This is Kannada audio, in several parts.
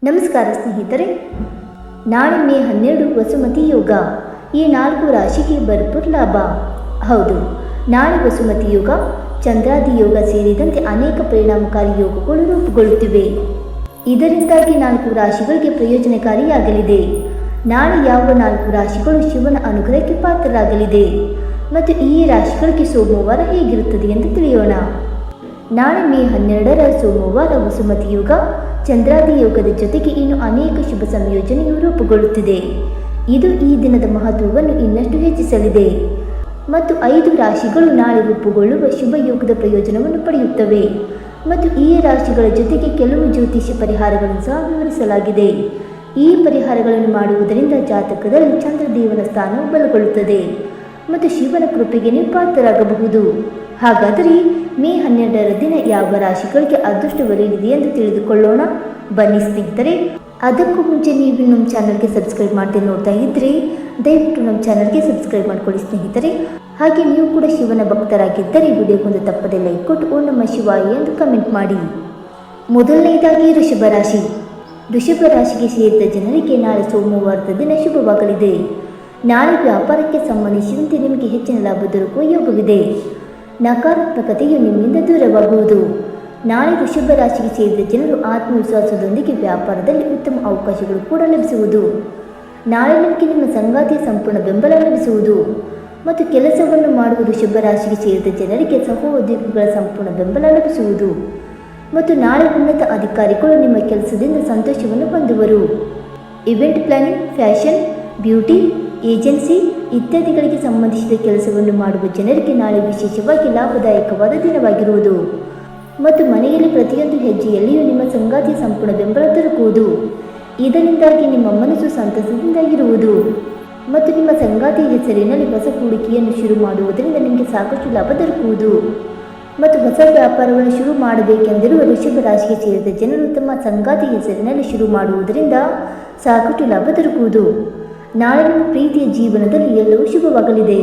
ನಮಸ್ಕಾರ ಸ್ನೇಹಿತರೆ, ನಾಳೆ ಮೇ 12 ವಸುಮತಿ ಯೋಗ. ಈ 4 ರಾಶಿಗೆ ಭರ್ಪೂರ್ ಲಾಭ. ಹೌದು, ನಾಳೆ ವಸುಮತಿ ಯೋಗ, ಚಂದ್ರಾದಿ ಯೋಗ ಸೇರಿದಂತೆ ಅನೇಕ ಪರಿಣಾಮಕಾರಿ ಯೋಗಗಳು ರೂಪುಗೊಳ್ಳುತ್ತಿವೆ. ಇದರಿಂದಾಗಿ 4 ರಾಶಿಗಳಿಗೆ ಪ್ರಯೋಜನಕಾರಿಯಾಗಲಿದೆ. ನಾಳೆ ಯಾವ 4 ರಾಶಿಗಳು ಶಿವನ ಅನುಗ್ರಹಕ್ಕೆ ಪಾತ್ರರಾಗಲಿದೆ ಮತ್ತು ಈ ರಾಶಿಗಳಿಗೆ ಸೋಮವಾರ ಹೇಗಿರುತ್ತದೆ ಎಂದು ತಿಳಿಯೋಣ. ನಾಳೆ ಮೇ 12ರ ಸೋಮವಾರ ವಸುಮತಿ ಯೋಗ, ಚಂದ್ರಾದಿ ಯೋಗದ ಜೊತೆಗೆ ಇನ್ನು ಅನೇಕ ಶುಭ ಸಂಯೋಜನೆಯು ರೂಪುಗೊಳ್ಳುತ್ತಿದೆ. ಇದು ಈ ದಿನದ ಮಹತ್ವವನ್ನು ಇನ್ನಷ್ಟು ಹೆಚ್ಚಿಸಲಿದೆ ಮತ್ತು 5 ರಾಶಿಗಳು ನಾಳೆ ರೂಪುಗೊಳ್ಳುವ ಶುಭ ಯೋಗದ ಪ್ರಯೋಜನವನ್ನು ಪಡೆಯುತ್ತವೆ ಮತ್ತು ಈ ರಾಶಿಗಳ ಜೊತೆಗೆ ಕೆಲವು ಜ್ಯೋತಿಷ್ಯ ಪರಿಹಾರಗಳನ್ನು ಸಹ ವಿವರಿಸಲಾಗಿದೆ. ಈ ಪರಿಹಾರಗಳನ್ನು ಮಾಡುವುದರಿಂದ ಜಾತಕದಲ್ಲಿ ಚಂದ್ರದೇವನ ಸ್ಥಾನವು ಬಲಗೊಳ್ಳುತ್ತದೆ ಮತ್ತು ಶಿವನ ಕೃಪೆಗೆ ನೀವು ಪಾತ್ರರಾಗಬಹುದು. ಹಾಗಾದರೆ ಮೇ 12ರ ದಿನ ಯಾವ ರಾಶಿಗಳಿಗೆ ಅದೃಷ್ಟ ಒಲಿಯಲಿದೆ ಎಂದು ತಿಳಿದುಕೊಳ್ಳೋಣ. ಬನ್ನಿ ಸ್ನೇಹಿತರೆ, ಅದಕ್ಕೂ ಮುಂಚೆ ನೀವು ನಮ್ಮ ಚಾನಲ್ಗೆ ಸಬ್ಸ್ಕ್ರೈಬ್ ಮಾಡದೆ ನೋಡ್ತಾ ಇದ್ದರೆ ದಯವಿಟ್ಟು ನಮ್ಮ ಚಾನಲ್ಗೆ ಸಬ್ಸ್ಕ್ರೈಬ್ ಮಾಡಿಕೊಳ್ಳಿ ಸ್ನೇಹಿತರೆ. ಹಾಗೆ ನೀವು ಕೂಡ ಶಿವನ ಭಕ್ತರಾಗಿದ್ದರೆ ವಿಡಿಯೋಗೊಂದು ತಪ್ಪದೆ ಲೈಕ್ ಕೊಟ್ಟು ಓಂ ನಮಃ ಶಿವಾಯ ಎಂದು ಕಮೆಂಟ್ ಮಾಡಿ. ಮೊದಲನೆಯದಾಗಿ ವೃಷಭ ರಾಶಿ. ವೃಷಭ ರಾಶಿಗೆ ಸೇರಿದ ಜನರಿಗೆ ನಾಳೆ ಸೋಮವಾರದ ದಿನ ಶುಭವಾಗಲಿದೆ. ನಾಳೆ ವ್ಯಾಪಾರಕ್ಕೆ ಸಂಬಂಧಿಸಿದಂತೆ ನಿಮಗೆ ಹೆಚ್ಚಿನ ಲಾಭ ದೊರಕುವ ಯೋಗವಿದೆ. ನಕಾರಾತ್ಮಕತೆಯು ನಿಮ್ಮಿಂದ ದೂರವಾಗುವುದು. ನಾಳೆ ವೃಷಭ ರಾಶಿಗೆ ಸೇರಿದ ಜನರು ಆತ್ಮವಿಶ್ವಾಸದೊಂದಿಗೆ ವ್ಯಾಪಾರದಲ್ಲಿ ಉತ್ತಮ ಅವಕಾಶಗಳು ಕೂಡ ಲಭಿಸುವುದು. ನಾಳೆ ನಿಮಗೆ ನಿಮ್ಮ ಸಂಗಾತಿಯ ಸಂಪೂರ್ಣ ಬೆಂಬಲ ಲಭಿಸುವುದು ಮತ್ತು ಕೆಲಸವನ್ನು ಮಾಡುವ ವೃಷಭ ರಾಶಿಗೆ ಸೇರಿದ ಜನರಿಗೆ ಸಹೋದ್ಯೋಗಿಗಳ ಸಂಪೂರ್ಣ ಬೆಂಬಲ ಲಭಿಸುವುದು ಮತ್ತು ನಾಳೆ ಉನ್ನತ ಅಧಿಕಾರಿಗಳು ನಿಮ್ಮ ಕೆಲಸದಿಂದ ಸಂತೋಷವನ್ನು ಹೊಂದುವರು. Event planning, fashion, beauty, agency ಇತ್ಯಾದಿಗಳಿಗೆ ಸಂಬಂಧಿಸಿದ ಕೆಲಸವನ್ನು ಮಾಡುವ ಜನರಿಗೆ ನಾಳೆ ವಿಶೇಷವಾಗಿ ಲಾಭದಾಯಕವಾದ ದಿನವಾಗಿರುವುದು ಮತ್ತು ಮನೆಯಲ್ಲಿ ಪ್ರತಿಯೊಂದು ಹೆಜ್ಜೆಯಲ್ಲಿಯೂ ನಿಮ್ಮ ಸಂಗಾತಿಯ ಸಂಪೂರ್ಣ ಬೆಂಬಲ ದೊರಕುವುದು. ಇದರಿಂದಾಗಿ ನಿಮ್ಮ ಮನಸ್ಸು ಸಂತಸದಿಂದ ಇರುವುದು ಮತ್ತು ನಿಮ್ಮ ಸಂಗಾತಿಯ ಹೆಸರಿನಲ್ಲಿ ಹೊಸ ಹೂಡಿಕೆಯನ್ನು ಶುರು ಮಾಡುವುದರಿಂದ ನಿಮಗೆ ಸಾಕಷ್ಟು ಲಾಭ ದೊರಕುವುದು ಮತ್ತು ಹೊಸ ವ್ಯಾಪಾರವನ್ನು ಶುರು ಮಾಡಬೇಕೆಂದಿರುವ ವೃಷಭ ರಾಶಿಗೆ ಸೇರಿದ ಜನರು ತಮ್ಮ ಸಂಗಾತಿಯ ಹೆಸರಿನಲ್ಲಿ ಶುರು ಮಾಡುವುದರಿಂದ ಸಾಕಷ್ಟು ಲಾಭ ದೊರಕುವುದು. ನಾಳೆ ನಿಮ್ಮ ಪ್ರೀತಿಯ ಜೀವನದಲ್ಲಿ ಎಲ್ಲವೂ ಶುಭವಾಗಲಿದೆ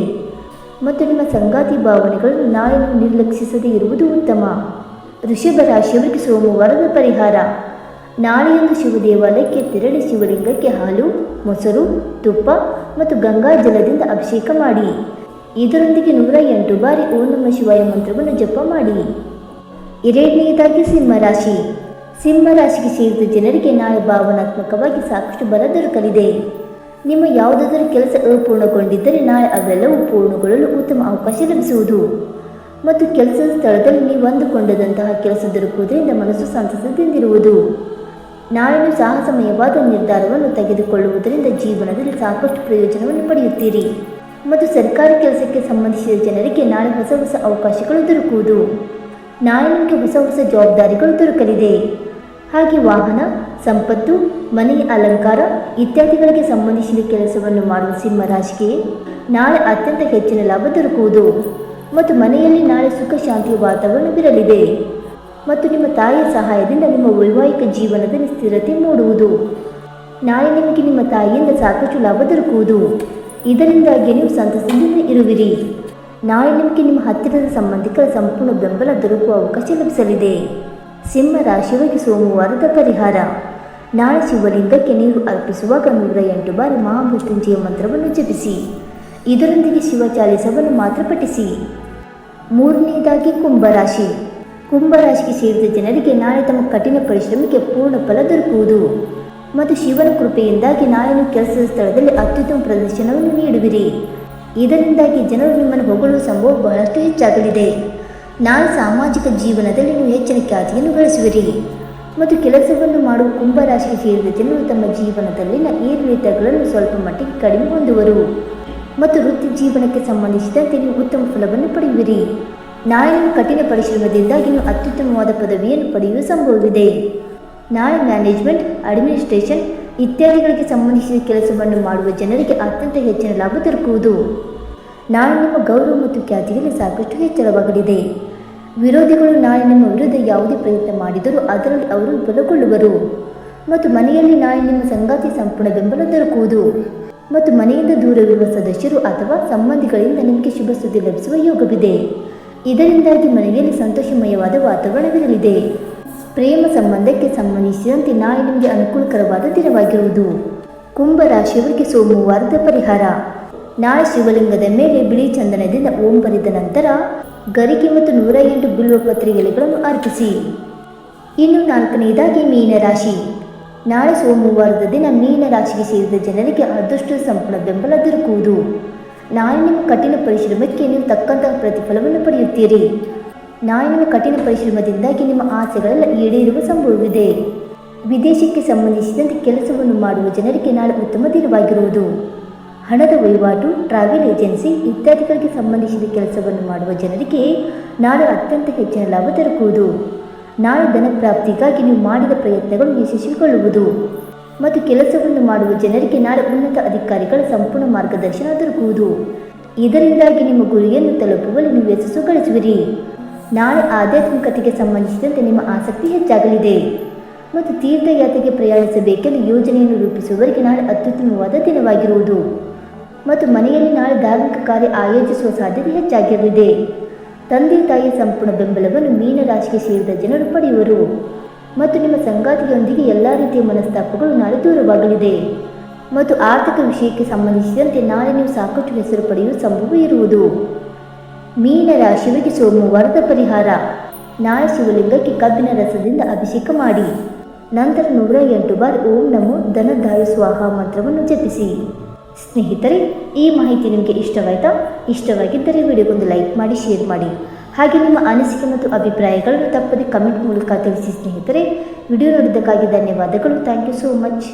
ಮತ್ತು ನಿಮ್ಮ ಸಂಗಾತಿ ಭಾವನೆಗಳನ್ನು ನಾಳೆ ನೀವು ನಿರ್ಲಕ್ಷಿಸದೇ ಇರುವುದು ಉತ್ತಮ. ವೃಷಭ ರಾಶಿಯವರಿಗೆ ಸೋಮವಾರದ ಪರಿಹಾರ. ನಾಳೆಯಂದು ಶಿವ ದೇವಾಲಯಕ್ಕೆ ತೆರಳಿ ಶಿವಲಿಂಗಕ್ಕೆ ಹಾಲು, ಮೊಸರು, ತುಪ್ಪ ಮತ್ತು ಗಂಗಾ ಜಲದಿಂದ ಅಭಿಷೇಕ ಮಾಡಿ. ಇದರೊಂದಿಗೆ 108 ಬಾರಿ ಓಂ ನಮಃ ಶಿವಾಯ ಮಂತ್ರವನ್ನು ಜಪ ಮಾಡಿ. ಎರಡನೆಯದಾಗಿ ಸಿಂಹರಾಶಿ. ಸಿಂಹರಾಶಿಗೆ ಸೇರಿದ ಜನರಿಗೆ ನಾಳೆ ಭಾವನಾತ್ಮಕವಾಗಿ ಸಾಕಷ್ಟು ಬಲ ದೊರಕಲಿದೆ. ನಿಮ್ಮ ಯಾವುದಾದರೂ ಕೆಲಸ ಅಪೂರ್ಣಗೊಂಡಿದ್ದರೆ ನಾಳೆ ಅವೆಲ್ಲವೂ ಪೂರ್ಣಗೊಳ್ಳಲು ಉತ್ತಮ ಅವಕಾಶ ಲಭಿಸುವುದು ಮತ್ತು ಕೆಲಸದ ಸ್ಥಳದಲ್ಲಿ ನೀವು ಅಂದುಕೊಂಡಂತಹ ಕೆಲಸ ದೊರಕುವುದರಿಂದ ಮನಸ್ಸು ಸಂತಸದಿಂದಿರುವುದು. ನಾಳೆ ನೀವು ಸಾಹಸಮಯವಾದ ನಿರ್ಧಾರವನ್ನು ತೆಗೆದುಕೊಳ್ಳುವುದರಿಂದ ಜೀವನದಲ್ಲಿ ಸಾಕಷ್ಟು ಪ್ರಯೋಜನವನ್ನು ಪಡೆಯುತ್ತೀರಿ ಮತ್ತು ಸರ್ಕಾರಿ ಕೆಲಸಕ್ಕೆ ಸಂಬಂಧಿಸಿದ ಜನರಿಗೆ ನಾಳೆ ಹೊಸ ಹೊಸ ಅವಕಾಶಗಳು ದೊರಕುವುದು. ನಾಳೆ ನಿಮಗೆ ಹೊಸ ಜವಾಬ್ದಾರಿಗಳು ದೊರಕಲಿದೆ. ಹಾಗೆ ವಾಹನ, ಸಂಪತ್ತು, ಮನೆಯ ಅಲಂಕಾರ ಇತ್ಯಾದಿಗಳಿಗೆ ಸಂಬಂಧಿಸಿದ ಕೆಲಸವನ್ನು ಮಾಡುವ ಸಿಂಹರಾಶಿಗೆ ನಾಳೆ ಅತ್ಯಂತ ಹೆಚ್ಚಿನ ಲಾಭ ದೊರಕುವುದು ಮತ್ತು ಮನೆಯಲ್ಲಿ ನಾಳೆ ಸುಖ ಶಾಂತಿಯ ವಾತಾವರಣವಿರಲಿದೆ ಮತ್ತು ನಿಮ್ಮ ತಾಯಿಯ ಸಹಾಯದಿಂದ ನಿಮ್ಮ ವೈವಾಹಿಕ ಜೀವನದಲ್ಲಿ ಸ್ಥಿರತೆ ಮೂಡುವುದು. ನಾಳೆ ನಿಮಗೆ ನಿಮ್ಮ ತಾಯಿಯಿಂದ ಸಾಕಷ್ಟು ಲಾಭ ದೊರಕುವುದು. ಇದರಿಂದಾಗಿ ನೀವು ಸಂತಸದಿಂದ ಇರುವಿರಿ. ನಾಳೆ ನಿಮಗೆ ನಿಮ್ಮ ಹತ್ತಿರದ ಸಂಬಂಧಿಕರ ಸಂಪೂರ್ಣ ಬೆಂಬಲ ದೊರಕುವ ಅವಕಾಶ ಲಭಿಸಲಿದೆ. ಸಿಂಹ ರಾಶಿಯವರಿಗೆ ಸೋಮವಾರದ ಪರಿಹಾರ. ನಾಳೆ ಶಿವಲಿಂಗಕ್ಕೆ ನೀರು ಅರ್ಪಿಸುವಾಗ 108 ಬಾರಿ ಮಹಾಮೃತ್ಯುಂಜಯ ಮಂತ್ರವನ್ನು ಜಪಿಸಿ. ಇದರೊಂದಿಗೆ ಶಿವ ಚಾಲಿಸವನ್ನು ಮಾತ್ರ ಪಠಿಸಿ. ಮೂರನೆಯದಾಗಿ ಕುಂಭರಾಶಿ. ಕುಂಭರಾಶಿಗೆ ಸೇರಿದ ಜನರಿಗೆ ನಾಳೆ ತಮ್ಮ ಕಠಿಣ ಪರಿಶ್ರಮಕ್ಕೆ ಪೂರ್ಣ ಫಲ ದೊರಕುವುದು ಮತ್ತು ಶಿವನ ಕೃಪೆಯಿಂದಾಗಿ ನಾಳೆ ನೀವು ಕೆಲಸದ ಸ್ಥಳದಲ್ಲಿ ಅತ್ಯುತ್ತಮ ಪ್ರದರ್ಶನವನ್ನು ನೀಡುವಿರಿ. ಇದರಿಂದಾಗಿ ಜನರು ನಿಮ್ಮನ್ನು ಹೊಗಳುವ ಸಂಭವ ಬಹಳಷ್ಟು ಹೆಚ್ಚಾಗಲಿದೆ. ನಾಳೆ ಸಾಮಾಜಿಕ ಜೀವನದಲ್ಲಿ ನೀವು ಹೆಚ್ಚಿನ ಖ್ಯಾತಿಯನ್ನು ಗಳಿಸುವಿರಿ ಮತ್ತು ಕೆಲಸವನ್ನು ಮಾಡುವ ಕುಂಭರಾಶಿಗೆ ಸೇರಿದ ಜನರು ತಮ್ಮ ಜೀವನದಲ್ಲಿನ ಏರಿಳಿತಗಳನ್ನು ಸ್ವಲ್ಪ ಮಟ್ಟಿಗೆ ಕಡಿಮೆ ಹೊಂದುವರು ಮತ್ತು ವೃತ್ತಿ ಜೀವನಕ್ಕೆ ಸಂಬಂಧಿಸಿದಂತೆ ನೀವು ಉತ್ತಮ ಫಲವನ್ನು ಪಡೆಯುವಿರಿ. ನಾಳೆ ನಿಮ್ಮ ಕಠಿಣ ಪರಿಶ್ರಮದಿಂದಾಗಿ ನೀವು ಅತ್ಯುತ್ತಮವಾದ ಪದವಿಯನ್ನು ಪಡೆಯುವ ಸಂಭವವಿದೆ. ನಾಳೆ ಮ್ಯಾನೇಜ್ಮೆಂಟ್, ಅಡ್ಮಿನಿಸ್ಟ್ರೇಷನ್ ಇತ್ಯಾದಿಗಳಿಗೆ ಸಂಬಂಧಿಸಿದ ಕೆಲಸವನ್ನು ಮಾಡುವ ಜನರಿಗೆ ಅತ್ಯಂತ ಹೆಚ್ಚಿನ ಲಾಭ ದೊರಕುವುದು. ನಾಳೆ ನಿಮ್ಮ ಗೌರವ ಮತ್ತು ಖ್ಯಾತಿಯಲ್ಲಿ ಸಾಕಷ್ಟು ಹೆಚ್ಚಳವಾಗಲಿದೆ. ವಿರೋಧಿಗಳು ನಾಳೆ ನಿಮ್ಮ ವಿರುದ್ಧ ಯಾವುದೇ ಪ್ರಯತ್ನ ಮಾಡಿದರೂ ಅದರಲ್ಲಿ ಅವರು ವಿಫಲಗೊಳ್ಳುವರು ಮತ್ತು ಮನೆಯಲ್ಲಿ ನಾಳೆ ನಿಮ್ಮ ಸಂಗಾತಿ ಸಂಪೂರ್ಣ ಬೆಂಬಲ ದೊರಕುವುದು ಮತ್ತು ಮನೆಯಿಂದ ದೂರವಿರುವ ಸದಸ್ಯರು ಅಥವಾ ಸಂಬಂಧಿಗಳಿಂದ ನಿಮಗೆ ಶುಭ ಸುದ್ದಿ ಲಭಿಸುವ ಯೋಗವಿದೆ. ಇದರಿಂದಾಗಿ ಮನೆಯಲ್ಲಿ ಸಂತೋಷಮಯವಾದ ವಾತಾವರಣವಿರಲಿದೆ. ಪ್ರೇಮ ಸಂಬಂಧಕ್ಕೆ ಸಂಬಂಧಿಸಿದಂತೆ ನಾಳೆ ನಿಮಗೆ ಅನುಕೂಲಕರವಾದ ದಿನವಾಗಿರುವುದು. ಕುಂಭ ರಾಶಿಯವರಿಗೆ ಸೋಮವಾರದ ಪರಿಹಾರ. ನಾಳೆ ಶಿವಲಿಂಗದ ಮೇಲೆ ಬಿಳಿ ಚಂದನದಿಂದ ಓಂ ಬರೆದ ನಂತರ ಗರಿಕೆ ಮತ್ತು 108 ಬಿಲ್ವ ಪತ್ರೆ ಎಲೆಗಳನ್ನು ಅರ್ಪಿಸಿ. ಇನ್ನು 4ನೇದಾಗಿ ಮೀನರಾಶಿ. ನಾಳೆ ಸೋಮವಾರದ ದಿನ ಮೀನರಾಶಿಗೆ ಸೇರಿದ ಜನರಿಗೆ ಅದೃಷ್ಟದ ಸಂಪೂರ್ಣ ಬೆಂಬಲ ದೊರಕುವುದು. ನಾಳೆ ನಿಮ್ಮ ಕಠಿಣ ಪರಿಶ್ರಮಕ್ಕೆ ನೀವು ತಕ್ಕಂತಹ ಪ್ರತಿಫಲವನ್ನು ಪಡೆಯುತ್ತೀರಿ. ನಾಳೆ ನಿಮ್ಮ ಕಠಿಣ ಪರಿಶ್ರಮದಿಂದಾಗಿ ನಿಮ್ಮ ಆಸೆಗಳೆಲ್ಲ ಈಡೇರುವ ಸಂಭವವಿದೆ. ವಿದೇಶಕ್ಕೆ ಸಂಬಂಧಿಸಿದಂತೆ ಕೆಲಸವನ್ನು ಮಾಡುವ ಜನರಿಗೆ ನಾಳೆ ಉತ್ತಮ ದಿನವಾಗಿರುವುದು. ಹಣದ ವಹಿವಾಟು, ಟ್ರಾವೆಲ್ ಏಜೆನ್ಸಿ ಇತ್ಯಾದಿಗಳಿಗೆ ಸಂಬಂಧಿಸಿದ ಕೆಲಸವನ್ನು ಮಾಡುವ ಜನರಿಗೆ ನಾಳೆ ಅತ್ಯಂತ ಹೆಚ್ಚಿನ ಲಾಭ ದೊರಕುವುದು. ನಾಳೆ ಧನ ಪ್ರಾಪ್ತಿಗಾಗಿ ನೀವು ಮಾಡಿದ ಪ್ರಯತ್ನಗಳು ಯಶಸ್ವಿಗೊಳ್ಳುವುದು ಮತ್ತು ಕೆಲಸವನ್ನು ಮಾಡುವ ಜನರಿಗೆ ನಾಳೆ ಉನ್ನತ ಅಧಿಕಾರಿಗಳ ಸಂಪೂರ್ಣ ಮಾರ್ಗದರ್ಶನ ದೊರಕುವುದು. ಇದರಿಂದಾಗಿ ನಿಮ್ಮ ಗುರಿಯನ್ನು ತಲುಪುವಲ್ಲಿ ನೀವು ಯಶಸ್ಸು ಗಳಿಸುವಿರಿ. ನಾಳೆ ಆಧ್ಯಾತ್ಮಿಕತೆಗೆ ಸಂಬಂಧಿಸಿದಂತೆ ನಿಮ್ಮ ಆಸಕ್ತಿ ಹೆಚ್ಚಾಗಲಿದೆ ಮತ್ತು ತೀರ್ಥಯಾತ್ರೆಗೆ ಪ್ರಯಾಣಿಸಬೇಕೆಂದು ಯೋಜನೆಯನ್ನು ರೂಪಿಸುವವರಿಗೆ ನಾಳೆ ಅತ್ಯುತ್ತಮವಾದ ದಿನವಾಗಿರುವುದು ಮತ್ತು ಮನೆಯಲ್ಲಿ ನಾಳೆ ಧಾರ್ಮಿಕ ಕಾರ್ಯ ಆಯೋಜಿಸುವ ಸಾಧ್ಯತೆ ಹೆಚ್ಚಾಗಿರಲಿದೆ. ತಂದೆ ತಾಯಿಯ ಸಂಪೂರ್ಣ ಬೆಂಬಲವನ್ನು ಮೀನರಾಶಿಗೆ ಸೇರಿದ ಜನರು ಪಡೆಯುವರು ಮತ್ತು ನಿಮ್ಮ ಸಂಗಾತಿಯೊಂದಿಗೆ ಎಲ್ಲ ರೀತಿಯ ಮನಸ್ತಾಪಗಳು ನಾಳೆ ದೂರವಾಗಲಿದೆ ಮತ್ತು ಆರ್ಥಿಕ ವಿಷಯಕ್ಕೆ ಸಂಬಂಧಿಸಿದಂತೆ ನಾಳೆ ನೀವು ಸಾಕಷ್ಟು ಹೆಸರು ಪಡೆಯುವ ಸಂಭವ ಇರುವುದು. ಮೀನರಾಶಿಯವರಿಗೆ ಸೋಮವಾರದ ಪರಿಹಾರ. ನಾಳೆ ಶಿವಲಿಂಗಕ್ಕೆ ಕಬ್ಬಿನ ರಸದಿಂದ ಅಭಿಷೇಕ ಮಾಡಿ ನಂತರ 108 ಬಾರಿ ಓಂ ನಮೋ ಧನದಾಯ ಸ್ವಾಹ ಮಂತ್ರವನ್ನು ಜಪಿಸಿ. ಸ್ನೇಹಿತರೆ, ಈ ಮಾಹಿತಿ ನಿಮಗೆ ಇಷ್ಟವಾಯಿತಾ? ಇಷ್ಟವಾಗಿದ್ದರೆ ವಿಡಿಯೋಗೊಂದು ಲೈಕ್ ಮಾಡಿ, ಶೇರ್ ಮಾಡಿ. ಹಾಗೆ ನಿಮ್ಮ ಅನಿಸಿಕೆ ಮತ್ತು ಅಭಿಪ್ರಾಯಗಳನ್ನು ತಪ್ಪದೆ ಕಮೆಂಟ್ ಮೂಲಕ ತಿಳಿಸಿ. ಸ್ನೇಹಿತರೆ, ವಿಡಿಯೋ ನೋಡಿದ್ದಕ್ಕಾಗಿ ಧನ್ಯವಾದಗಳು. Thank you so much.